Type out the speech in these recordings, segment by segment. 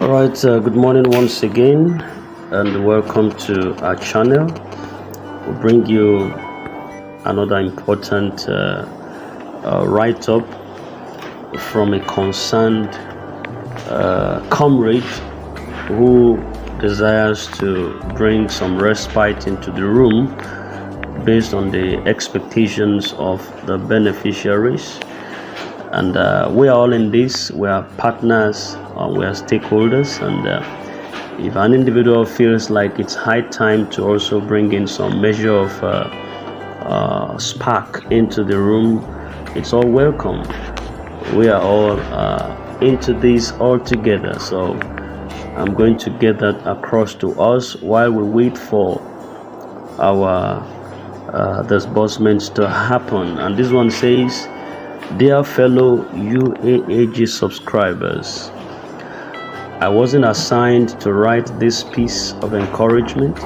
Good morning once again, and welcome to our channel. We'll bring you another important write-up from a concerned comrade who desires to bring some respite into the room based on the expectations of the beneficiaries. And we are all in this. We are partners, we are stakeholders, and if an individual feels like it's high time to also bring in some measure of spark into the room, it's all welcome. We are all into this all together, so I'm going to get that across to us while we wait for our disbursements to happen. And this one says, "Dear fellow UAAG subscribers, I wasn't assigned to write this piece of encouragement.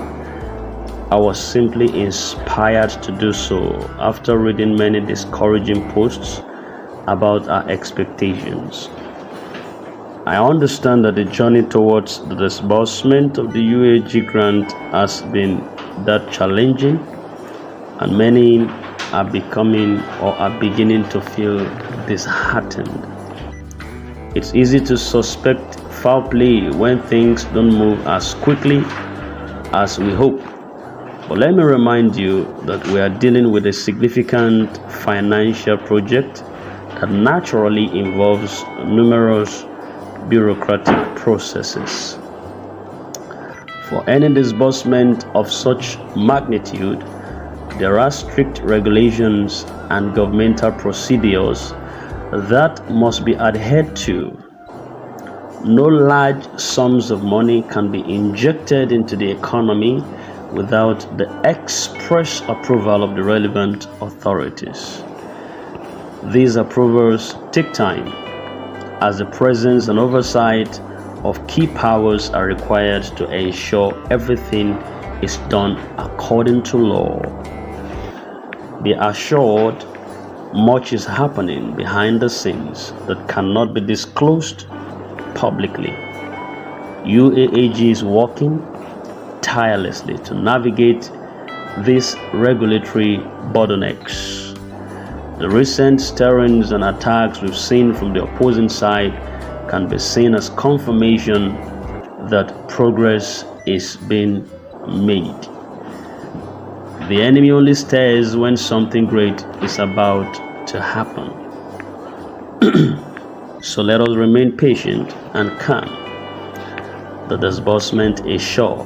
I was simply inspired to do so after reading many discouraging posts about our expectations. I understand that the journey towards the disbursement of the UAAG grant has been that challenging, and many are becoming or are beginning to feel disheartened. It's easy to suspect foul play when things don't move as quickly as we hope. But let me remind you that we are dealing with a significant financial project that naturally involves numerous bureaucratic processes. For any disbursement of such magnitude, there are strict regulations and governmental procedures that must be adhered to. No large sums of money can be injected into the economy without the express approval of the relevant authorities. These approvals take time, as the presence and oversight of key powers are required to ensure everything is done according to law. Be assured, much is happening behind the scenes that cannot be disclosed publicly. UAAG is working tirelessly to navigate these regulatory bottlenecks. The recent stirrings and attacks we've seen from the opposing side can be seen as confirmation that progress is being made. The enemy only stares when something great is about to happen. So let us remain patient and calm. The disbursement is sure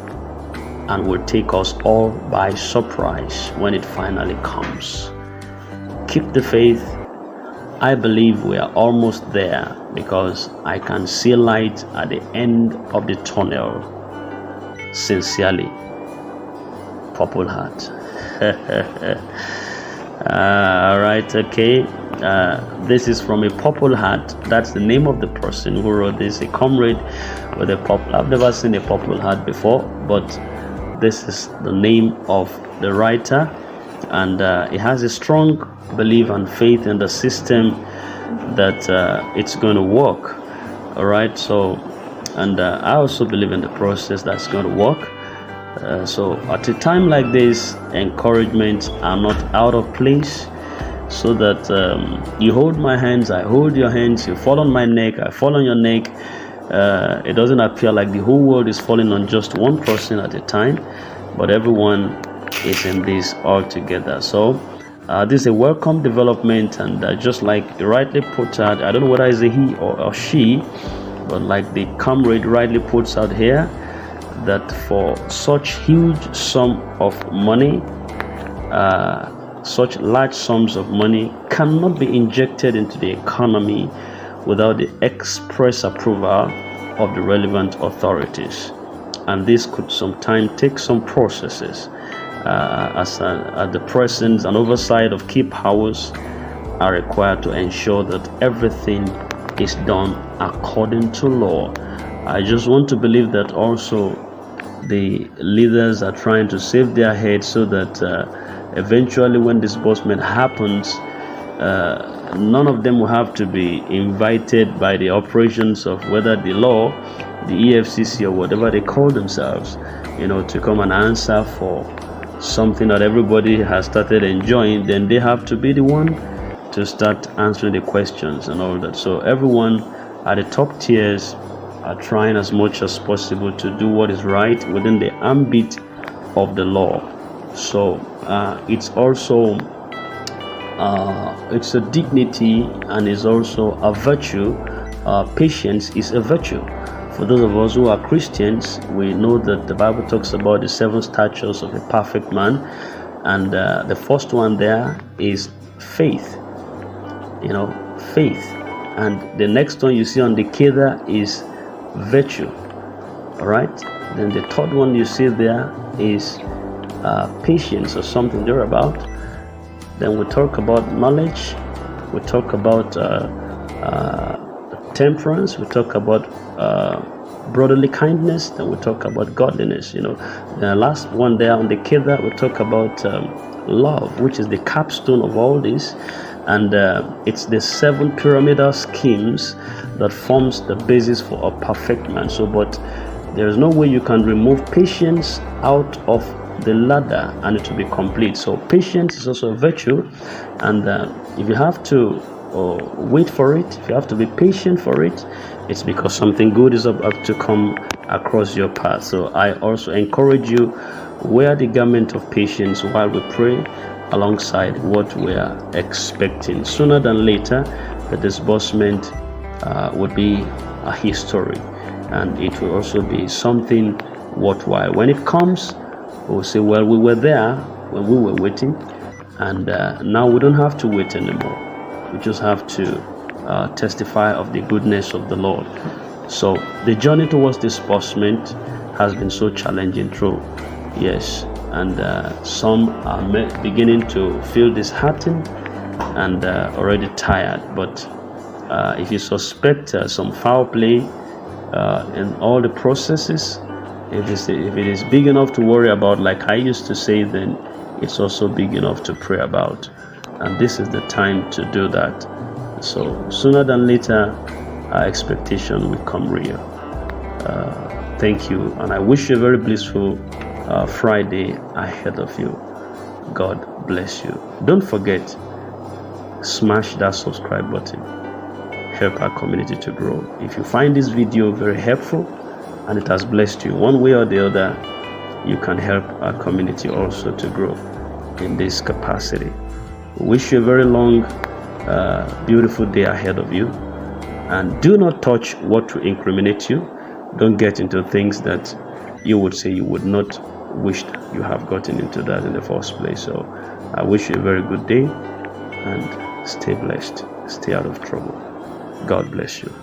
and will take us all by surprise when it finally comes. Keep the faith. I believe we are almost there because I can see light at the end of the tunnel. Sincerely, Purple Heart." Alright, okay. This is from a Purple Heart. That's the name of the person who wrote this. A comrade with a purple. I've never seen a Purple Heart before, but this is the name of the writer, and he has a strong belief and faith in the system that it's going to work. Alright, so, and I also believe in the process that's going to work. So at a time like this, encouragements are not out of place, so that you hold my hands, I hold your hands, you fall on my neck, I fall on your neck. It doesn't appear like the whole world is falling on just one person at a time, but everyone is in this all together. So this is a welcome development, and just like you rightly put out, I don't know whether it's a he or she, but like the comrade rightly puts out here, that for such huge sum of money, such large sums of money cannot be injected into the economy without the express approval of the relevant authorities. And this could sometimes take some processes, as the presence and oversight of key powers are required to ensure that everything is done according to law. I just want to believe that also the leaders are trying to save their heads, so that eventually when disbursement happens, none of them will have to be invited by the operations of whether the law the EFCC or whatever they call themselves, to come and answer for something that everybody has started enjoying, then they have to be the one to start answering the questions and all that. So everyone at the top tiers are trying as much as possible to do what is right within the ambit of the law. So it's also it's a dignity, and is also a virtue. Patience is a virtue. For those of us who are Christians, we know that the Bible talks about the 7 statutes of a perfect man, and the first one there is faith. Faith, and the next one you see on the kidder is virtue. All right, then the third one you see there is patience, or something thereabout. Then we talk about knowledge, we talk about temperance, we talk about brotherly kindness, then we talk about godliness. The last one there on the kidder, we talk about love, which is the capstone of all this. And it's the 7 pyramidal schemes that forms the basis for a perfect man. So, but there is no way you can remove patience out of the ladder and it will be complete. So patience is also a virtue, and if you have to wait for it, if you have to be patient for it, it's because something good is about to come across your path. So I also encourage you, wear the garment of patience while we pray, alongside what we are expecting. Sooner than later, the disbursement would be a history, and it will also be something worthwhile. When it comes, we'll say, well, we were there when we were waiting, and now we don't have to wait anymore. We just have to testify of the goodness of the Lord. So the journey towards disbursement has been so challenging through, yes, and some are beginning to feel disheartened and already tired. But if you suspect some foul play in all the processes, if it is big enough to worry about, like I used to say, then it's also big enough to pray about. And this is the time to do that. So sooner than later, our expectation will come real. Thank you, and I wish you a very blissful Friday ahead of you. God bless you. Don't forget, smash that subscribe button. Help our community to grow. If you find this video very helpful and it has blessed you one way or the other, you can help our community also to grow in this capacity. We wish you a very long, beautiful day ahead of you, and do not touch what will incriminate you. Don't get into things that you would say you would not wish you have gotten into that in the first place. So I wish you a very good day, and stay blessed, stay out of trouble. God bless you.